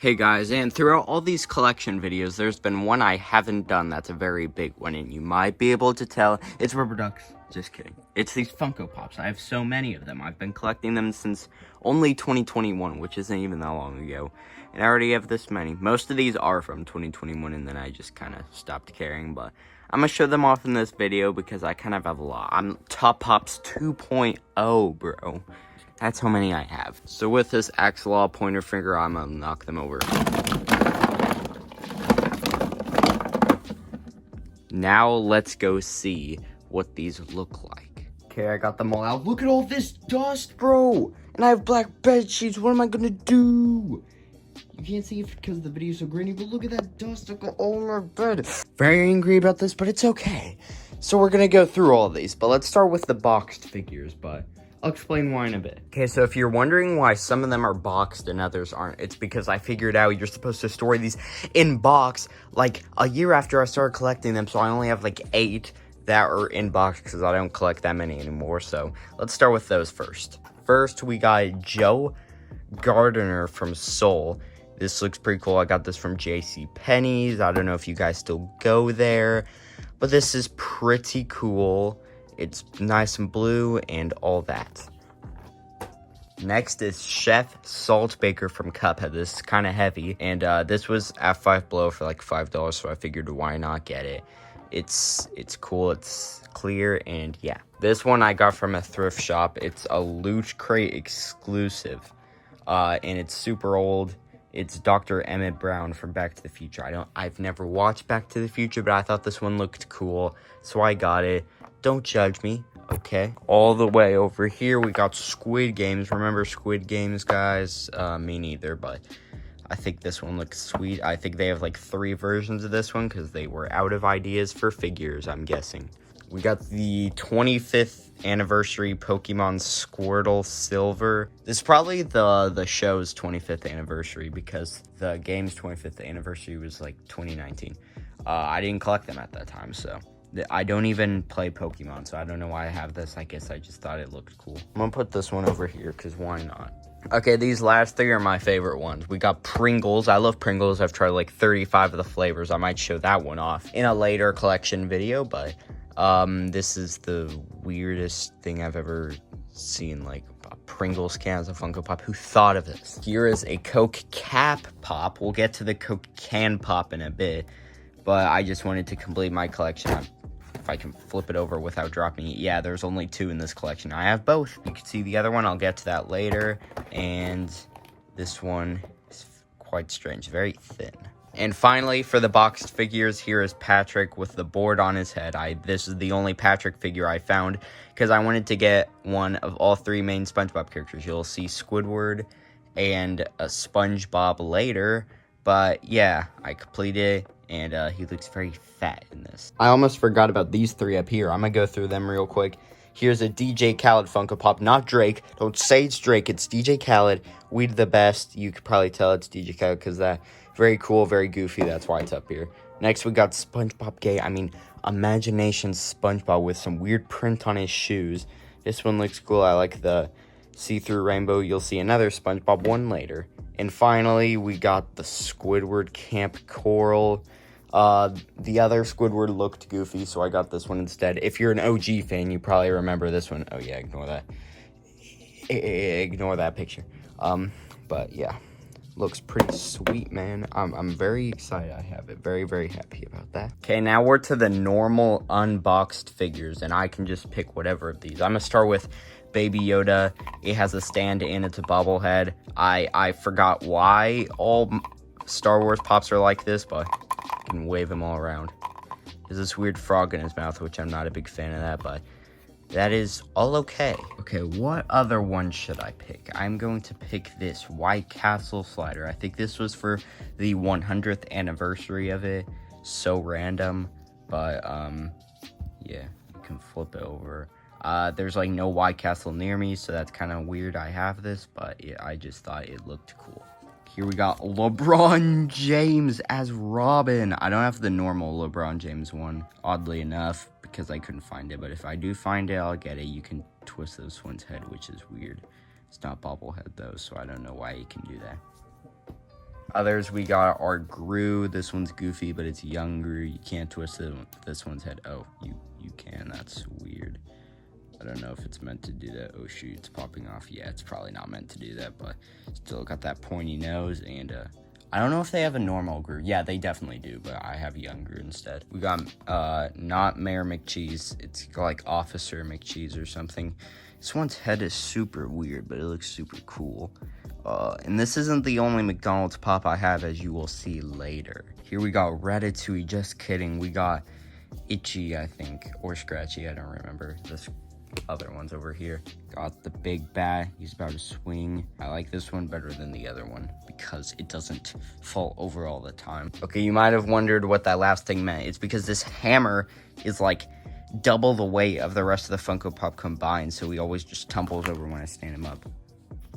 Hey guys, and throughout all these collection videos, there's been one I haven't done that's a very big one, and you might be able to tell it's rubber ducks. Just kidding. It's these Funko Pops. I have so many of them. I've been collecting them since only 2021, which isn't even that long ago. And I already have this many. Most of these are from 2021, and then I just kind of stopped caring, but I'm going to show them off in this video because I kind of have a lot. I'm Top Pops 2.0, bro. That's how many I have. So with this Axolotl pointer finger, I'm gonna knock them over. Now let's go see what these look like. Okay, I got them all out. Look at all this dust, bro! And I have black bed sheets. What am I gonna do? You can't see it because the video's so grainy, but look at that dust that got all over my bed. Very angry about this, but it's okay. So we're gonna go through all of these, but let's start with the boxed figures, but I'll explain why in a bit. Okay, so if you're wondering why some of them are boxed and others aren't, it's because I figured out you're supposed to store these in box like a year after I started collecting them, so I only have like 8 that are in box because I don't collect that many anymore. So let's start with those first. First, we got Joe Gardner from Seoul. This looks pretty cool. I got this from JCPenney's. I don't know if you guys still go there, but this is pretty cool. It's nice and blue and all that. Next is Chef Saltbaker from Cuphead. This is kind of heavy, and this was at Five Below for like $5, so I figured why not get it. It's cool, it's clear, and yeah. This one I got from a thrift shop. It's a Loot Crate exclusive, and it's super old. It's Dr. Emmett Brown from Back to the Future. I've never watched Back to the Future, but I thought this one looked cool, so I got it. Don't judge me, okay? All the way over here, we got Squid Games. Remember Squid Games, guys? Me neither, but I think this one looks sweet. I think they have like 3 versions of this one because they were out of ideas for figures, I'm guessing. We got the 25th anniversary Pokemon Squirtle Silver. This is probably the show's 25th anniversary because the game's 25th anniversary was like 2019. I didn't collect them at that time, so I don't even play Pokemon, so I don't know why I have this. I guess I just thought it looked cool. I'm gonna put this one over here because why not? Okay, these last 3 are my favorite ones. We got Pringles. I love Pringles. I've tried like 35 of the flavors. I might show that one off in a later collection video, but this is the weirdest thing I've ever seen, like a Pringles can as a Funko Pop. Who thought of this? Here is a Coke Cap Pop. We'll get to the Coke Can Pop in a bit, but I just wanted to complete my collection. If I can flip it over without dropping it. Yeah, there's only 2 in this collection. I have both. You can see the other one. I'll get to that later. And this one is quite strange. Very thin. And finally, for the boxed figures, here is Patrick with the board on his head. This is the only Patrick figure I found because I wanted to get one of all 3 main SpongeBob characters. You'll see Squidward and a SpongeBob later. But yeah, I completed it. And he looks very fat in this. I almost forgot about these 3 up here. I'm going to go through them real quick. Here's a DJ Khaled Funko Pop. Not Drake. Don't say it's Drake. It's DJ Khaled. We the best. You could probably tell it's DJ Khaled because that very cool, very goofy. That's why it's up here. Next, we got SpongeBob Gay. Imagination SpongeBob with some weird print on his shoes. This one looks cool. I like the see-through rainbow. You'll see another SpongeBob one later. And finally, we got the Squidward Camp Coral. The other Squidward looked goofy, so I got this one instead. If you're an OG fan, you probably remember this one. Oh yeah, ignore that. Ignore that picture. But yeah, looks pretty sweet, man. I'm very excited I have it. Very, very happy about that. Okay, now we're to the normal unboxed figures, and I can just pick whatever of these. I'm gonna start with Baby Yoda. It has a stand and it's a bobblehead. I forgot why all Star Wars Pops are like this, but I can wave him all around. There's this weird frog in his mouth, which I'm not a big fan of that, but that is all okay. Okay, what other one should I pick? I'm going to pick this White Castle slider. I think this was for the 100th anniversary of it. So random, but yeah, you can flip it over. There's like no White Castle near me, so that's kind of weird. I have this, but I just thought it looked cool. Here we got LeBron James as Robin. I don't have the normal LeBron James one, oddly enough, because I couldn't find it. But if I do find it, I'll get it. You can twist this one's head, which is weird. It's not bobblehead, though, so I don't know why you can do that. Others, we got our Gru. This one's goofy, but it's younger. You can't twist this one's head. Oh, you can. That's weird. I don't know if it's meant to do that. Oh shoot, it's popping off. Yeah, it's probably not meant to do that, but still got that pointy nose. And I don't know if they have a normal Gru. Yeah, they definitely do, but I have young Gru instead. We got not Mayor McCheese. It's like Officer McCheese or something. This one's head is super weird, but it looks super cool. And this isn't the only McDonald's pop I have, as you will see later. Here we got Ratatouille, just kidding. We got Itchy, I think, or Scratchy, I don't remember. This other one's over here. Got the big bat, he's about to swing. I like this one better than the other one because it doesn't fall over all the time. Okay, you might have wondered what that last thing meant. It's because this hammer is like double the weight of the rest of the Funko Pop combined, so he always just tumbles over when I stand him up.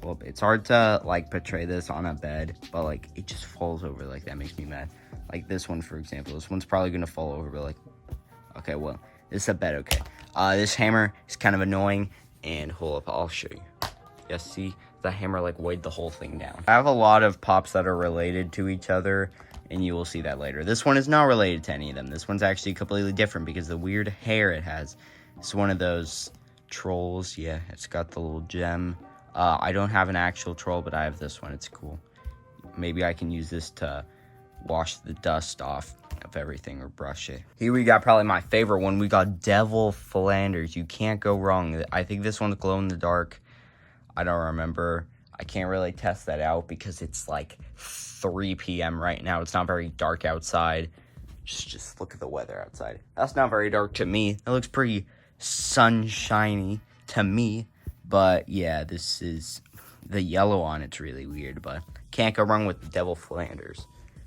Well, it's hard to like portray this on a bed, but like it just falls over. Like that makes me mad. Like this one, for example, this one's probably gonna fall over, but like, okay, well, this is a bed. Okay, this hammer is kind of annoying, and hold up, I'll show you. Yes, see, the hammer like weighed the whole thing down. I have a lot of pops that are related to each other, and you will see that later. This one is not related to any of them. This one's actually completely different because the weird hair it has. It's one of those trolls. Yeah, it's got the little gem. I don't have an actual troll, but I have this one. It's cool. Maybe I can use this to wash the dust off of everything or brush it. Here we got probably my favorite one. We got Devil Flanders. You can't go wrong. I think this one's glow in the dark. I don't remember. I can't really test that out because it's like 3 p.m. right now. It's not very dark outside. Just look at the weather outside. That's not very dark to me. It looks pretty sunshiny to me. But yeah, this is the yellow on it's really weird, but can't go wrong with the Devil Flanders.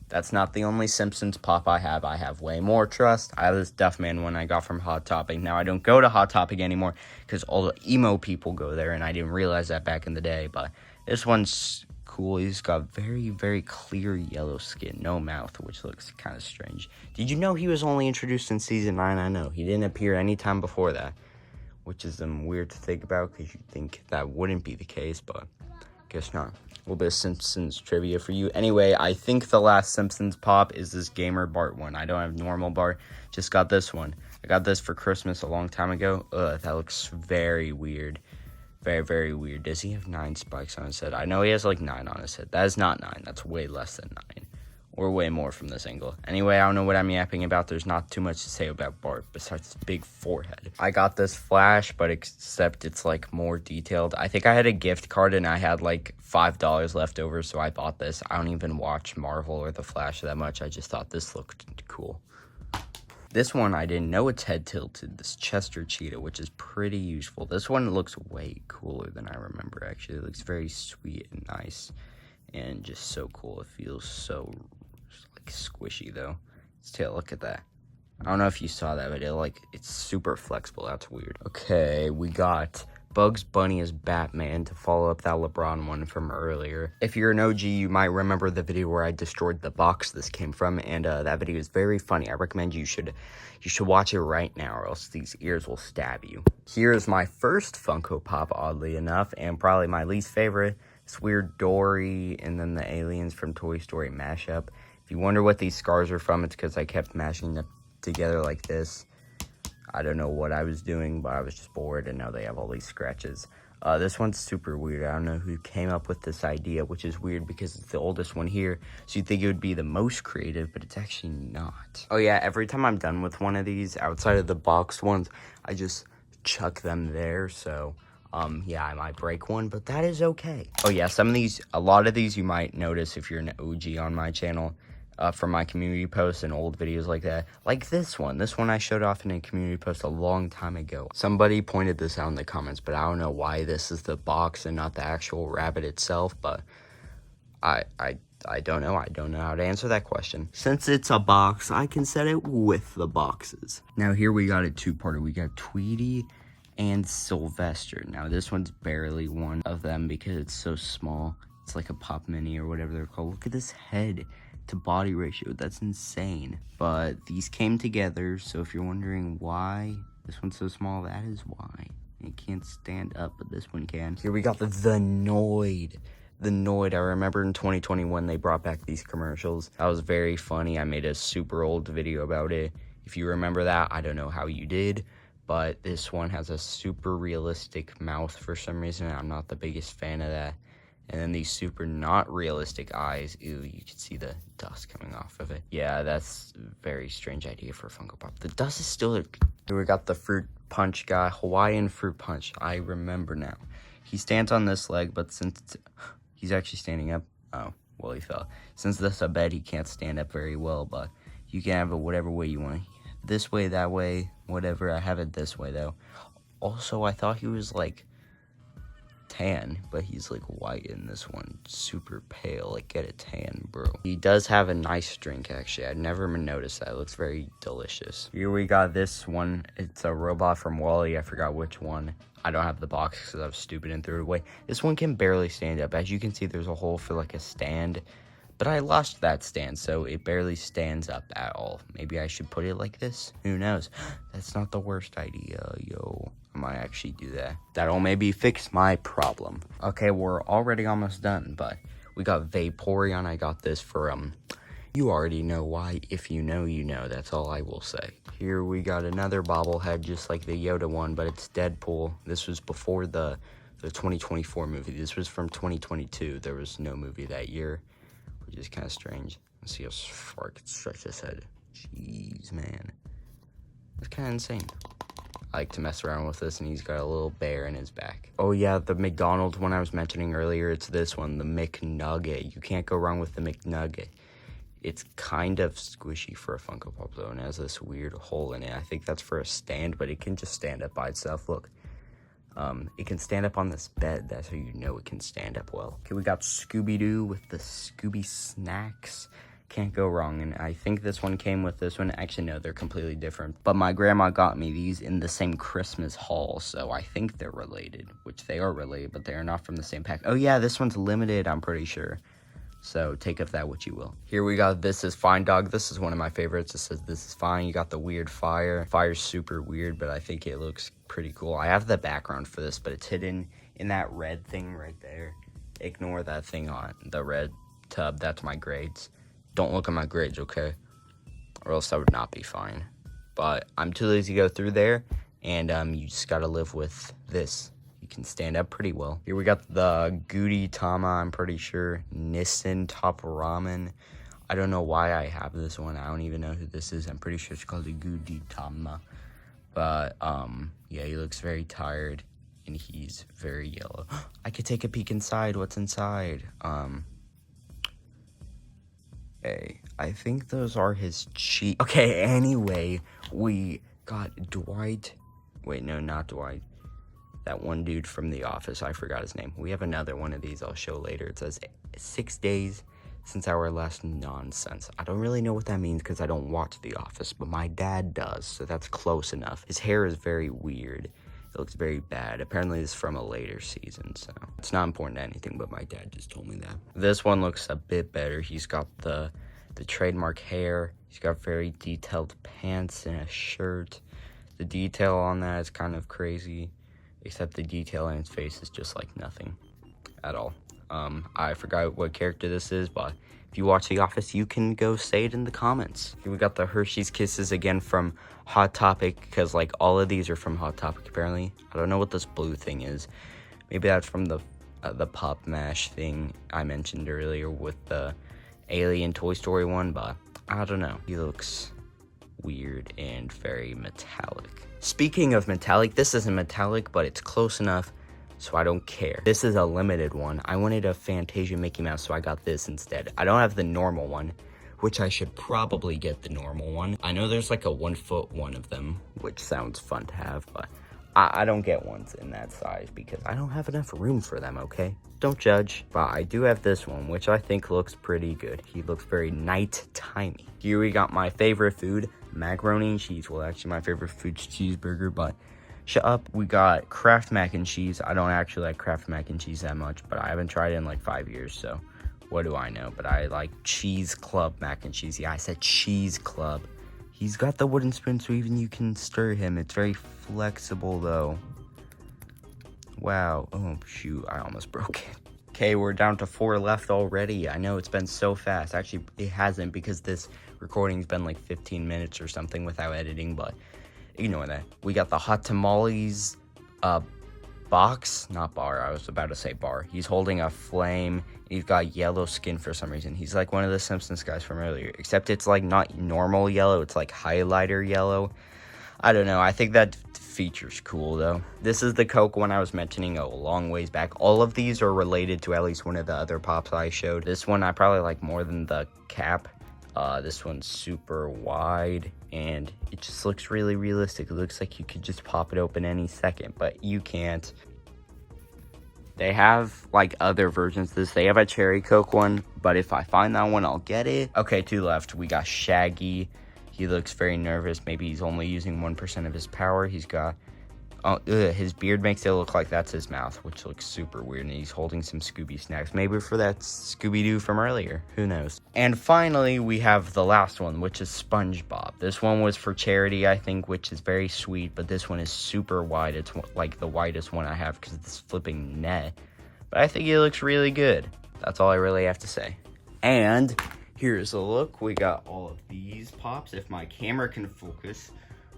That's not the only Simpsons pop I have. I have way more, trust. I have this Duffman one I got from Hot Topic. Now, I don't go to Hot Topic anymore because all the emo people go there, and I didn't realize that back in the day. But this one's cool. He's got very, very clear yellow skin, no mouth, which looks kind of strange. Did you know he was only introduced in Season 9? I know. He didn't appear any time before that, which is weird to think about because you'd think that wouldn't be the case, but guess not. A little bit of Simpsons trivia for you. Anyway, I think the last Simpsons pop is this Gamer Bart one. I don't have normal Bart, just got this one. I got this for Christmas a long time ago. Ugh, that looks very weird. Very, very weird. Does he have 9 spikes on his head? I know he has like 9 on his head. That is not 9. That's way less than 9. Or way more from this angle. Anyway, I don't know what I'm yapping about. There's not too much to say about Bart besides his big forehead. I got this Flash, but except it's like more detailed. I think I had a gift card and I had like $5 left over, so I bought this. I don't even watch Marvel or the Flash that much. I just thought this looked cool. This one, I didn't know it's head tilted. This Chester Cheetah, which is pretty useful. This one looks way cooler than I remember, actually. It looks very sweet and nice and just so cool. It feels so squishy though. Its tail, look at that. I don't know if you saw that, but it's super flexible. That's weird. Okay, we got Bugs Bunny as Batman to follow up that LeBron one from earlier. If you're an OG, you might remember the video where I destroyed the box this came from, and that video is very funny. I recommend you should watch it right now, or else these ears will stab you. Here's my first Funko Pop, oddly enough, and probably my least favorite. This weird Dory and then the aliens from Toy Story mashup. If you wonder what these scars are from, it's because I kept mashing them together like this. I don't know what I was doing, but I was just bored, and now they have all these scratches. This one's super weird. I don't know who came up with this idea, which is weird because it's the oldest one here, so you'd think it would be the most creative, but it's actually not. Oh yeah, every time I'm done with one of these, outside of the boxed ones, I just chuck them there, so yeah, I might break one, but that is okay. Oh yeah, a lot of these you might notice if you're an OG on my channel. From my community posts and old videos like that. Like this one. This one I showed off in a community post a long time ago. Somebody pointed this out in the comments, but I don't know why this is the box and not the actual rabbit itself, but I don't know. I don't know how to answer that question. Since it's a box, I can set it with the boxes. Now here we got a two-parter. We got Tweety and Sylvester. Now this one's barely one of them because it's so small. It's like a Pop Mini or whatever they're called. Look at this head to body ratio. That's insane. But these came together, so if you're wondering why this one's so small, that is why. It can't stand up, but this one can. Here we got the Noid. the Noid. I remember in 2021 they brought back these commercials. That was very funny. I made a super old video about it. If you remember that, I don't know how you did, but this one has a super realistic mouth for some reason. I'm not the biggest fan of that. And then these super not realistic eyes. Ew, you can see the dust coming off of it. Yeah, that's a very strange idea for a Funko Pop. The dust is still... Here we got the fruit punch guy. Hawaiian fruit punch. I remember now. He stands on this leg, but since he's actually standing up... Oh, well, he fell. Since this is a bed, he can't stand up very well, but you can have it whatever way you want. This way, that way, whatever. I have it this way, though. Also, I thought he was, like... tan, but he's like white in this one, super pale. Like, get a tan, bro. He does have a nice drink, actually. I'd never even noticed that. It looks very delicious. Here we got this one. It's a robot from Wall-E. I forgot which one. I don't have the box because I was stupid and threw it away. This one can barely stand up. As you can see, there's a hole for like a stand, but I lost that stand, so it barely stands up at all. Maybe I should put it like this. Who knows? That's not the worst idea, yo. I might actually do that. That'll maybe fix my problem. Okay, we're already almost done, but we got Vaporeon. I got this for, you already know why. If you know, you know. That's all I will say. Here we got another bobblehead, just like the Yoda one, but it's Deadpool. This was before the 2024 movie. This was from 2022. There was no movie that year, which is kind of strange. Let's see how far I can stretch this head. Jeez, man. It's kind of insane. I like to mess around with this, and he's got a little bear in his back. Oh yeah, the McDonald's one I was mentioning earlier, it's this one, the McNugget. You can't go wrong with the McNugget. It's kind of squishy for a Funko Pop, though, and it has this weird hole in it. I think that's for a stand, but it can just stand up by itself. Look, it can stand up on this bed. That's how you know it can stand up well. Okay, we got Scooby-Doo with the Scooby Snacks. Can't go wrong, and I think this one came with this one. Actually, no, they're completely different. But my grandma got me these in the same Christmas haul, so I think they're related, which they are related, but they are not from the same pack. Oh yeah, this one's limited, I'm pretty sure. So take of that what you will. Here we got This Is Fine Dog. This is one of my favorites. It says This Is Fine. You got the weird fire. Fire's super weird, but I think it looks pretty cool. I have the background for this, but it's hidden in that red thing right there. Ignore that thing on the red tub. That's my grades. Don't look at my grades, okay? Or else that would not be fine. But I'm too lazy to go through there, and you just gotta live with this. You can stand up pretty well. Here we got the Gudetama, I'm pretty sure. Nissan Top Ramen. I don't know why I have this one. I don't even know who this is. I'm pretty sure it's called a Gudetama. But, yeah, he looks very tired, and he's very yellow. I could take a peek inside. What's inside? Okay, I think those are his cheeks. Okay, anyway, we got Dwight. Wait, no, not Dwight. That one dude from The Office. I forgot his name. We have another one of these I'll show later. It says 6 days since our last nonsense. I don't really know what that means because I don't watch The Office, but my dad does, so that's close enough. His hair is very weird. It looks very bad. Apparently it's from a later season, so it's not important to anything, but my dad just told me that. This one looks a bit better. He's got the trademark hair. He's got very detailed pants and a shirt. The detail on that is kind of crazy, except the detail in his face is just like nothing at all. I forgot what character this is, but if you watch The Office, you can go say it in the comments. Here we got the Hershey's Kisses again from Hot Topic, because like all of these are from Hot Topic apparently. I don't know what this blue thing is. Maybe that's from the Pop Mash thing I mentioned earlier with the Alien Toy Story one, but I don't know. He looks weird and very metallic. Speaking of metallic, this isn't metallic, but it's close enough, so I don't care. This is a limited one. I wanted a Fantasia Mickey Mouse, so I got this instead. I don't have the normal one, which I should probably get the normal one. I know there's like a 1 foot one of them, which sounds fun to have, but I don't get ones in that size because I don't have enough room for them, okay? Don't judge. But I do have this one, which I think looks pretty good. He looks very night-timey. Here we got my favorite food, macaroni and cheese. Well, actually, my favorite food's cheeseburger, but shut up. We got Kraft mac and cheese. I don't actually like Kraft mac and cheese that much, but I haven't tried it in like 5 years, so what do I know? But I like Cheese Club mac and cheese. Yeah, I said Cheese Club. He's got the wooden spoon, so even you can stir him. It's very flexible, though. Wow. Oh, shoot. I almost broke it. Okay, we're down to 4 left already. I know it's been so fast. Actually, it hasn't because this recording's been like 15 minutes or something without editing, but ignore that. We got the hot tamales box, not bar. I was about to say bar. He's holding a flame. He's got yellow skin for some reason. He's like one of the Simpsons guys from earlier, except it's like not normal yellow. It's like highlighter yellow. I don't know. I think that feature's cool, though. This is the Coke one I was mentioning a long ways back. All of these are related to at least one of the other pops I showed. This one I probably like more than the cap. This one's super wide, and it just looks really realistic. It looks like you could just pop it open any second, but you can't. They have, like, other versions of this. They have a cherry Coke one, but if I find that one, I'll get it. Okay, 2 left. We got Shaggy. He looks very nervous. Maybe he's only using 1% of his power. He's got... his beard makes it look like that's his mouth, which looks super weird. And he's holding some Scooby snacks. Maybe for that Scooby-Doo from earlier. Who knows? And finally, we have the last one, which is SpongeBob. This one was for charity, I think, which is very sweet. But this one is super wide. It's like the widest one I have because of this flipping net. But I think it looks really good. That's all I really have to say. And here's a look. We got all of these pops. If my camera can focus...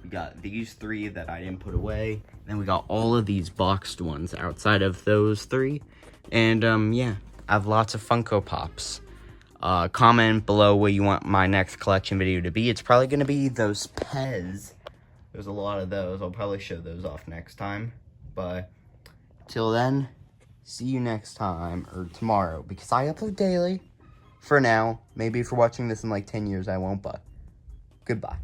We got these 3 that I didn't put away. Then we got all of these boxed ones outside of those 3. And, yeah, I have lots of Funko Pops. Comment below what you want my next collection video to be. It's probably going to be those Pez. There's a lot of those. I'll probably show those off next time. But, till then, see you next time, or tomorrow, because I upload daily. For now. Maybe if you're watching this in like 10 years, I won't, but goodbye.